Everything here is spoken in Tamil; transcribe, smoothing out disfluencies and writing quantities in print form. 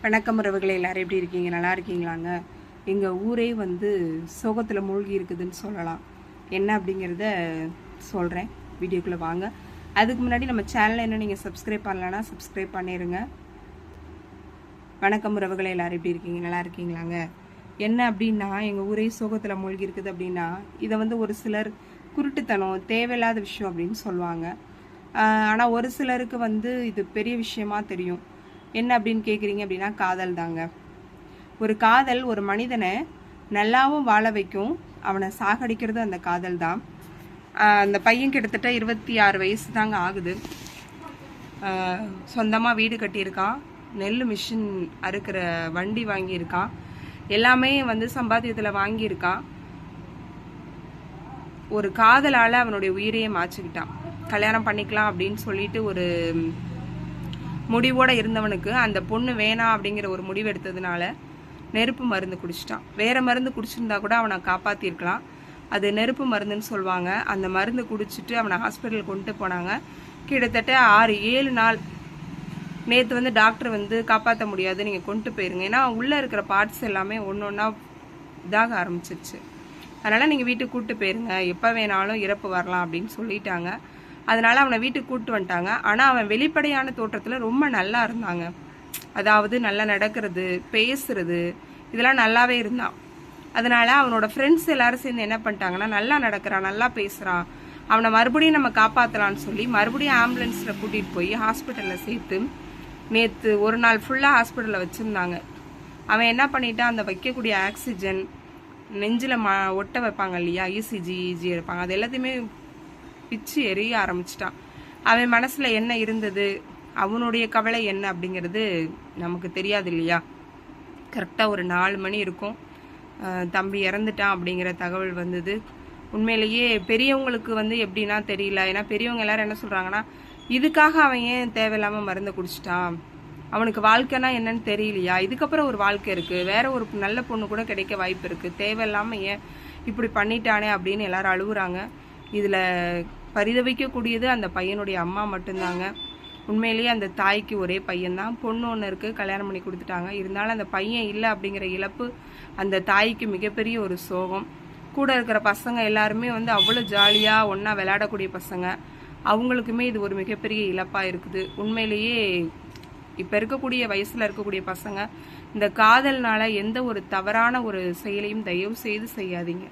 வணக்கம் உறவுகளை எல்லாரும் எப்படி இருக்கீங்க? நல்லா இருக்கீங்களாங்க? எங்கள் ஊரே சோகத்தில் மூழ்கி இருக்குதுன்னு சொல்லலாம். என்ன அப்படிங்கிறத சொல்கிறேன், வீடியோக்குள்ளே வாங்க. அதுக்கு முன்னாடி நம்ம சேனலை என்ன நீங்கள் சப்ஸ்கிரைப் பண்ணலன்னா சப்ஸ்கிரைப் பண்ணிடுங்க. வணக்கம் உறவுகளை எல்லாரும் எப்படி இருக்கீங்க? நல்லா இருக்கீங்களாங்க? என்ன அப்படின்னா, எங்கள் ஊரே சோகத்தில் மூழ்கி இருக்குது அப்படின்னா, இதை ஒரு சிலர் குருட்டுத்தனம், தேவையில்லாத விஷயம் அப்படின்னு சொல்லுவாங்க. ஆனால் ஒரு சிலருக்கு இது பெரிய விஷயமா தெரியும். என்ன அப்படின்னு கேட்குறீங்க அப்படின்னா, காதல் தாங்க. ஒரு காதல் ஒரு மனிதனை நல்லாவும் வாழ வைக்கும், அவனை சாகடிக்கிறது அந்த காதல் தான். அந்த பையன் கிட்டத்தட்ட 26 வயசு தாங்க ஆகுது. சொந்தமாக வீடு கட்டியிருக்கான், நெல் மிஷின் அறுக்கிற வண்டி வாங்கியிருக்கான், எல்லாமே சம்பாத்தியத்தில் வாங்கியிருக்கான். ஒரு காதலால் அவனுடைய உயிரையே மாற்றிக்கிட்டான். கல்யாணம் பண்ணிக்கலாம் அப்படின்னு சொல்லிட்டு ஒரு முடிவோட இருந்தவனுக்கு அந்த பொண்ணு வேணாம் அப்படிங்கிற ஒரு முடிவு எடுத்ததுனால நெருப்பு மருந்து குடிச்சிட்டான். வேற மருந்து குடிச்சிருந்தா கூட அவனை காப்பாத்திருக்கலாம். அது நெருப்பு மருந்துன்னு சொல்லுவாங்க. அந்த மருந்து குடிச்சிட்டு அவனை ஹாஸ்பிட்டல் கொண்டு போனாங்க. கிட்டத்தட்ட 6-7 நாள். நேற்று டாக்டர் காப்பாற்ற முடியாது, நீங்கள் கொண்டு போயிருங்க, ஏன்னா உள்ளே இருக்கிற பார்ட்ஸ் எல்லாமே ஒன்று ஒன்றா இதாக ஆரம்பிச்சிருச்சு, அதனால் நீங்கள் வீட்டுக்கு கூப்பிட்டு போயிருங்க, எப்போ வேணாலும் இறப்பு வரலாம் அப்படின்னு சொல்லிட்டாங்க. அதனால அவனை வீட்டுக்கு கூப்பிட்டு வந்துட்டாங்க. ஆனால் அவன் வெளிப்படையான தோற்றத்தில் ரொம்ப நல்லா இருந்தாங்க. அதாவது நல்லா நடக்கிறது, பேசுறது, இதெல்லாம் நல்லாவே இருந்தான். அதனால அவனோட ஃப்ரெண்ட்ஸ் எல்லாரும் சேர்ந்து என்ன பண்ணிட்டாங்கன்னா, நல்லா நடக்கிறான், நல்லா பேசுகிறான், அவனை மறுபடியும் நம்ம காப்பாற்றலான்னு சொல்லி மறுபடியும் ஆம்புலன்ஸில் கூட்டிகிட்டு போய் ஹாஸ்பிட்டலில் சேர்த்து நேற்று ஒரு நாள் ஃபுல்லாக ஹாஸ்பிட்டலில் வச்சுருந்தாங்க. அவன் என்ன பண்ணிட்டான், அந்த வைக்கக்கூடிய ஆக்சிஜன், நெஞ்சில் ஒட்ட வைப்பாங்க இல்லையா, இசிஜி எடுப்பாங்க, அது எல்லாத்தையுமே பிச்சு எரிய ஆரம்பிச்சிட்டான். அவன் மனசுல என்ன இருந்தது, அவனுடைய கவலை என்ன அப்படிங்கிறது நமக்கு தெரியாது இல்லையா. கரெக்டாக ஒரு 4 மணி இருக்கும், தம்பி இறந்துட்டான் அப்படிங்கிற தகவல் வந்தது. உண்மையிலேயே பெரியவங்களுக்கு எப்படின்னா தெரியல. ஏன்னா பெரியவங்க எல்லாரும் என்ன சொல்றாங்கன்னா, இதுக்காக அவன் ஏன் தேவையில்லாம மருந்து குடிச்சிட்டான், அவனுக்கு வாழ்க்கைனா என்னன்னு தெரியலையா, இதுக்கப்புறம் ஒரு வாழ்க்கை இருக்கு, வேற ஒரு நல்ல பொண்ணு கூட கிடைக்க வாய்ப்பு இருக்கு, தேவையில்லாம ஏன் இப்படி பண்ணிட்டானே அப்படின்னு எல்லாரும் அழுகுறாங்க. இதுல பரிதவிக்கக்கூடியது அந்த பையனுடைய அம்மா மட்டும்தாங்க. உண்மையிலேயே அந்த தாய்க்கு ஒரே பையன்தான், பொண்ணு ஒன்று இருக்குது, கல்யாணம் பண்ணி கொடுத்துட்டாங்க. இருந்தாலும் அந்த பையன் இல்லை அப்படிங்கிற இழப்பு அந்த தாய்க்கு மிகப்பெரிய ஒரு சோகம். கூட இருக்கிற பசங்க எல்லாருமே அவ்வளோ ஜாலியாக ஒன்றா விளையாடக்கூடிய பசங்க, அவங்களுக்குமே இது ஒரு மிகப்பெரிய இழப்பாக இருக்குது. உண்மையிலேயே இப்போ இருக்கக்கூடிய வயசில் இருக்கக்கூடிய பசங்க இந்த காதல்னால எந்த ஒரு தவறான ஒரு செயலையும் தயவு செய்து செய்யாதீங்க.